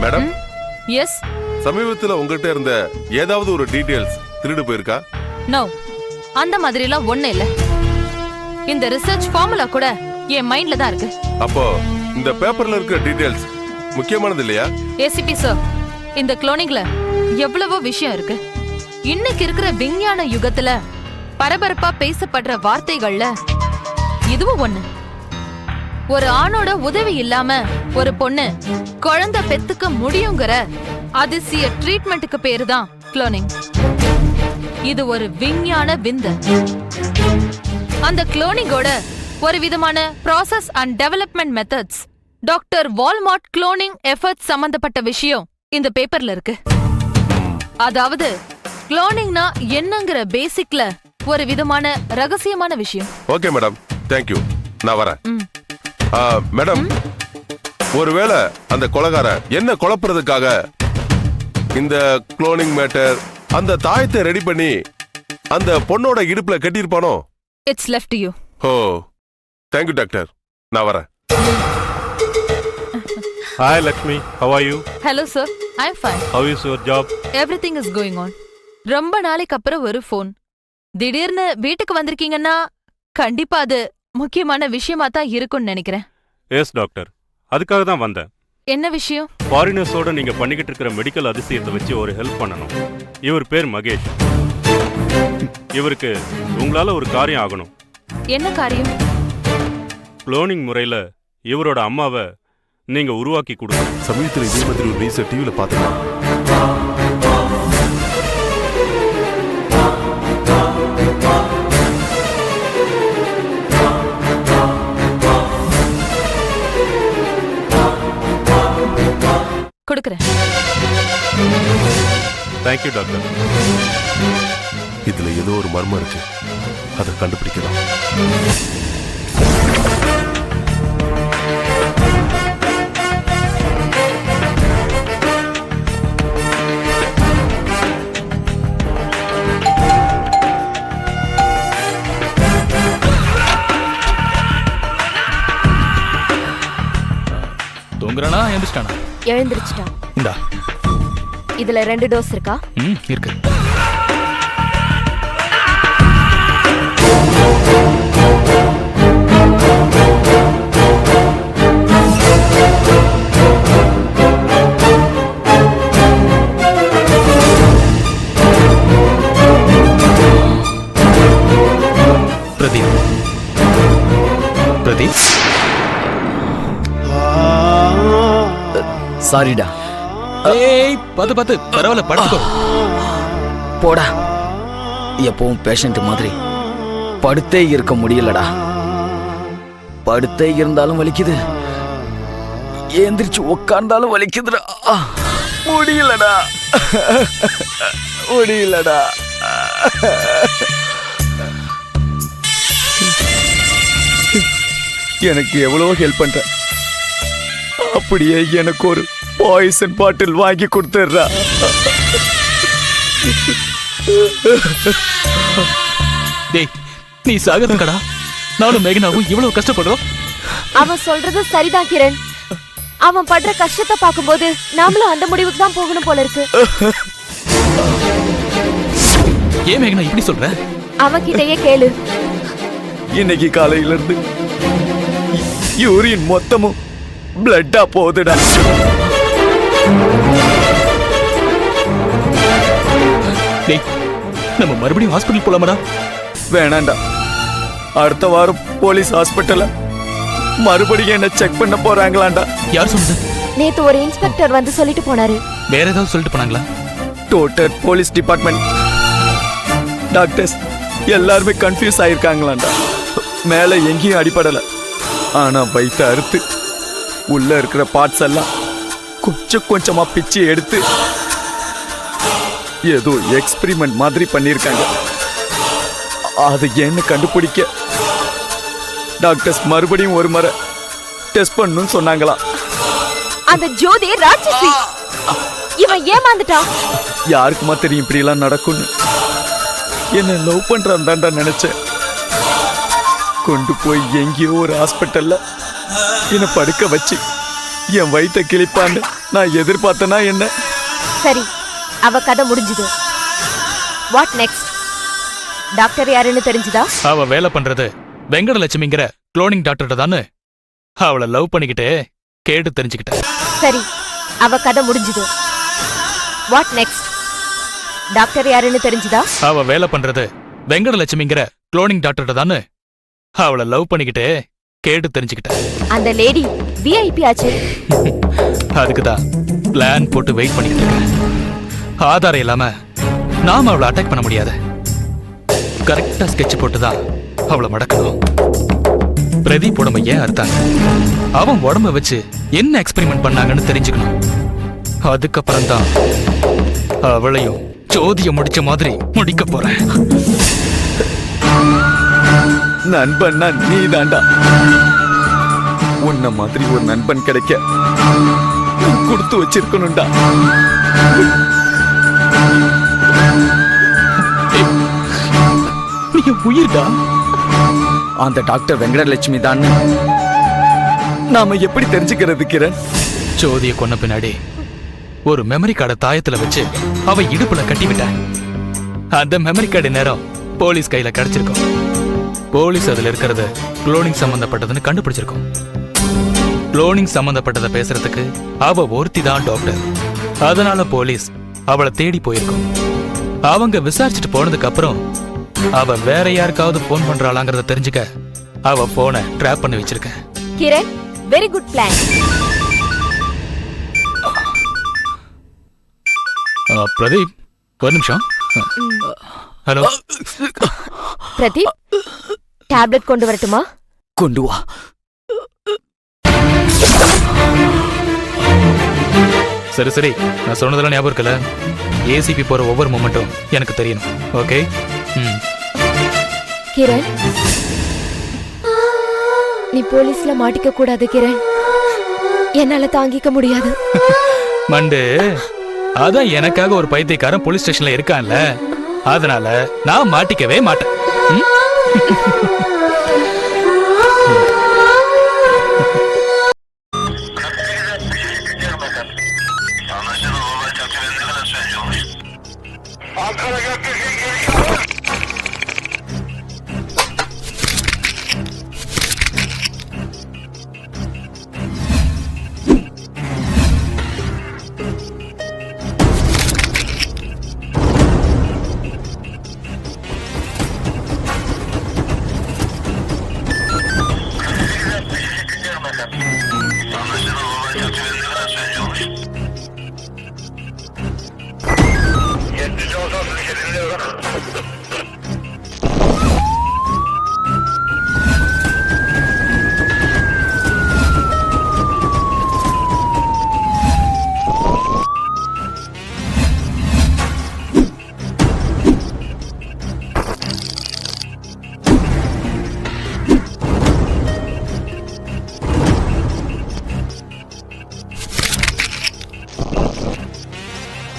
Madam, S. சமீபத்துல உங்ககிட்ட இருந்த ஏதாவது ஒரு டீடைல்ஸ் திருடு போயிருக்கா? நோ, அந்த மாதிரிலாம் ஒண்ணு இல்ல. இந்த ரிசர்ச் ஃபார்முலா கூட என் மைண்ட்ல தான் இருக்கு. அப்போ இந்த பேப்பர்ல இருக்கிற டீடைல்ஸ் முக்கியமானது இல்லையா? ஏசிபி சார், இந்த குளோனிங்ல எவ்வளவோ விஷயம் இருக்கு. இன்னைக்கு இருக்கிற விஞ்ஞான யுகத்துல பரபரப்பா பேசப்படுற வார்த்தைகள்ல இதுவும் ஒண்ணு. ஒரு ஆணோட உதவி இல்லாம ஒரு பொண்ணு குழந்தை பெத்துக்க முடியுங்கிற அதிசய ட்ரீட்மெண்ட்டுக்கு பேரு தான் குளோனிங். இது ஒரு விஞ்ஞான விந்து. அந்த குளோனிங்கோட ஒரு விதமான process and development methods, doctor Walmart cloning efforts சம்பந்தப்பட்ட விஷயம் இந்த பேப்பர்ல இருக்கு. அதாவது குளோனிங்னா என்னங்கிற பேசிக்ல ஒரு விதமான ரகசியமான விஷயம். Okay madam, thank you. நான் வரேன். மேடம், ஒருவேளை அந்த கொலைகார என்ன குழப்புறதுக்காக இந்த குளோனிங் மேட்டர் அந்த தாயத்தை ரெடி பண்ணி அந்த பொண்ணோட இடுப்புல கட்டியிருப்பானோ? It's left to you. Oh, thank you doctor. நான் வரேன். Hi Lakshmi, how are you? Hello sir, I am fine. How is your job? Everything is going on. ரொம்ப நாளைக்கு அப்புறம் ஒரு ஃபோன். திடீர்னு வீட்டுக்கு வந்திருக்கீங்கன்னா கண்டிப்பா அது முக்கியமான விஷயமா தான் இருக்கும்னு நினைக்கிறேன். எஸ் டாக்டர், அதுக்காக தான் வந்தேன். என்ன விஷயம்? ஃபாரினர்ஸோட நீங்க பண்ணிக்கிட்டு இருக்கிற மெடிக்கல் அதிசயத்தை வச்சு ஒரு ஹெல்ப் பண்ணணும். இவர் பேர் மகேஷ். இவருக்கு உங்களால ஒரு காரியம் ஆகணும். என்ன காரியம்? குளோனிங் முறையில இவரோட அம்மாவை நீங்க உருவாக்கி கொடுங்க. சமயத்தில் இதே மாதிரி ஒரு நியூஸ் டிவில பார்த்தேன். கொடுக்கிறேன். Thank you doctor. இதுல ஏதோ ஒரு மர்மம் இருக்கு, அதை கண்டுபிடிக்கலாம். தூங்குறானா எழுந்துட்டானா? எழுந்திருச்சுட்டான். இந்தா. இதுல 2 டோஸ் இருக்கா? இருக்கு. பிரதீப், பிரதீப், சாரிடா. ஏய் பத்து பரவாயில்ல, படுத்துக்கோ. போடா. எப்பவும் பேஷண்ட் மாதிரி படுத்தே இருக்க முடியலடா. படுத்தே இருந்தாலும் வலிக்குது, ஏந்திரிச்சு உட்கார்ந்தாலும் வலிக்குதுடா. முடியலடா, முடியலடா. எனக்கு எவ்வளோ ஹெல்ப் பண்ற, அப்படியே எனக்கு ஒரு பாய்சன் பாட்டில் வாங்கி கொடுத்துடுறா. டேய், நீ சாகறதுக்கடா நானும் மேகனாவும் இவ்வளவு கஷ்டப்படுறோம். அவன் சொல்றது சரிதான் கிரண். அவன் படுற கஷ்டத்தை பார்க்கும்போது நாமளும் அந்த முடிவுக்கு தான் போகணும் போல இருக்கு. ஏன் மேகனா இப்படி சொல்ற? அவன்கிட்டயே கேளு. இன்னைக்கு காலையில இருந்து யூரின் மொத்தமும் பிளட்டா போகுதுடா. டேய், நம்ம மறுபடியும் ஹாஸ்பிடல் போலாமாடா? வேணாண்டா. அடுத்த வாரம் போலீஸ் ஹாஸ்பிட்டல்ல மறுபடியும் என்ன செக் பண்ண போறாங்களாண்டா. யார் சொன்னது? நேத்து ஒரு இன்ஸ்பெக்டர் வந்து சொல்லிட்டு போனாரு. வேற ஏதாவது சொல்லிட்டு போனாங்களா? டோட்டல் போலீஸ் டிபார்ட்மெண்ட் டாக்டர்ஸ் எல்லாருமே கன்ஃபியூஸ் ஆயிருக்காங்களாண்டா. மேல எங்கேயும் அடிபடல, ஆனா வயிற்று அறுத்து உள்ள இருக்கிற பார்ட்ஸ் எல்லாம் கொஞ்சம் கொஞ்சமா பிச்சு எடுத்து ஏதோ எக்ஸ்பெரிமெண்ட் மாதிரி பண்ணிருக்காங்க. அது என்ன கண்டுபிடிக்க டாக்டர்ஸ் மறுபடியும் ஒரு முறை டெஸ்ட் பண்ணணும்னு சொன்னாங்களா. அந்த ஜோதி ராட்சசி, இவன் ஏமாந்துட்டான். யாருக்குமா தெரியும் இப்படி எல்லாம் நடக்கும்னு. என்ன லவ் பண்றான் தான்டா நினைச்சேன். கொண்டு போய் எங்கேயோ ஒரு ஹாஸ்பிட்டல்ல என்ன படுக்க வச்சு என் வயித்தை கிழிப்பான்னு நான் எதிர்பார்த்தனா என்ன? சரி, அவ கதை முடிஞ்சுது. What next? டாக்டர் யாருன்னு தெரிஞ்சுதா? அவ வேலை பண்றது வெங்கடலட்சுமிங்கிற குளோனிங் டாக்டர்கிட்ட தானே. அவளை லவ் பண்ணிக்கிட்டு கேட்டு தெரிஞ்சுக்கிட்டேன். சரி, அவ கதை முடிஞ்சுது. What next? டாக்டர் யாருன்னு தெரிஞ்சுதா? அவ வேலை பண்றது வெங்கடலட்சுமிங்கிற குளோனிங் டாக்டர்கிட்ட தானே. அவளை லவ் பண்ணிக்கிட்டு கேட்டு தெரிஞ்சுக்கிட்டேன். அந்த லேடி விஐபி ஆச்சு. அதுக்குதான் பிளான் போட்டு வெயிட் பண்ணிக்கிட்டு இருக்கேன். ஆதாரம் இல்லாம நாம அவளை அட்டாக் பண்ண முடியாது. கரெக்டா ஸ்கெட்ச் போட்டுதான் அவளை மடக்கணும். பிரதீப் உடம்ப ஏன் அறுத்தாங்க, அவன் உடம்ப வச்சு என்ன எக்ஸ்பெரிமெண்ட் பண்ணாங்கன்னு தெரிஞ்சுக்கணும். அதுக்கப்புறம் தான் அவளையும் ஜோதிய முடிச்ச மாதிரி முடிக்க போறேன். நண்பன்னா நீ தாண்டா. உன்ன மாதிரி ஒரு நண்பன் கிடைக்க நான் கொடுத்து வச்சிருக்கணும்டா. நீ உயிர்டா. அந்த டாக்டர் வெங்கடலட்சுமி தான் நாம எப்படி தெரிஞ்சுக்கிறது கிரண்? ஜோதிய கொன்ன பின்னாடி ஒரு மெமரி கார்டை தாயத்துல வச்சு அவ இடுப்புல கட்டி விட்ட. அந்த மெமரி கார்டு நேரம் போலீஸ் கையில கிடைச்சிருக்கும். போலீஸ் அதுல இருக்கிறது குளோனிங் சம்பந்தப்பட்டதுன்னு கண்டுபிடிச்சிருக்கும். குளோனிங் சம்பந்தப்பட்டதை பேசுறதுக்கு அவ ஒருத்தி தான் டாக்டர். அதனால போலீஸ் அவளை தேடி போயிருக்கும். அவங்க விசாரிச்சுட்டு போனதுக்கு அப்புறம் அவ வேற யாருக்காவது போன் பண்றாளாங்கிறத தெரிஞ்சுக்க அவ போனை ட்ராப் பண்ணி வச்சிருக்க. Kiran, very good plan. Pradeep, ஒரு நிமிஷம். ஹலோ பிரதீப், டேப்லெட் கொண்டு வரட்டுமா? கொண்டு வா. சரி சரி, நான் சொன்னதெல்லாம் ஞாபகம் இருக்கல. ஏசிபி போற ஒவ்வொரு மொமெண்ட்டும் எனக்கு தெரியணும். ஓகே? கிரண், நீ போலீஸ்ல மாட்டிக்க கூடாது கிரண். என்னால தாங்கிக்க முடியாது. மண்டு, அதான் எனக்காக ஒரு பைத்தியக்காரன் போலீஸ் ஸ்டேஷன்ல இருக்கான்ல, அதனால நான் மாட்டிக்கவே மாட்டேன்.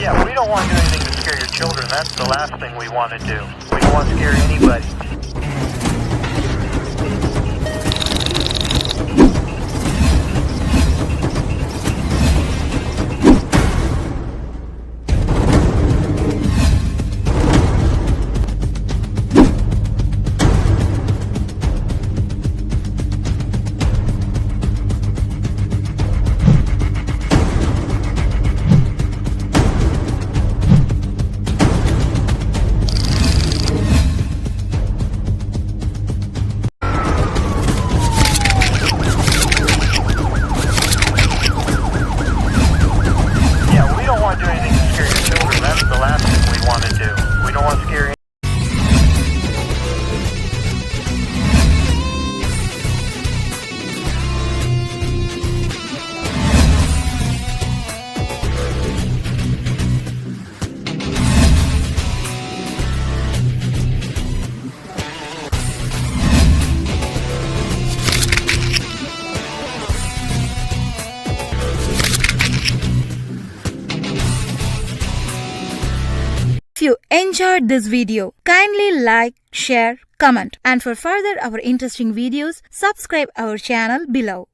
Yeah, we don't want to do anything to scare your children. That's the last thing we want to do. We don't want to scare anybody. If you enjoyed this video, kindly like, share, comment, and for further our interesting videos, subscribe our channel below.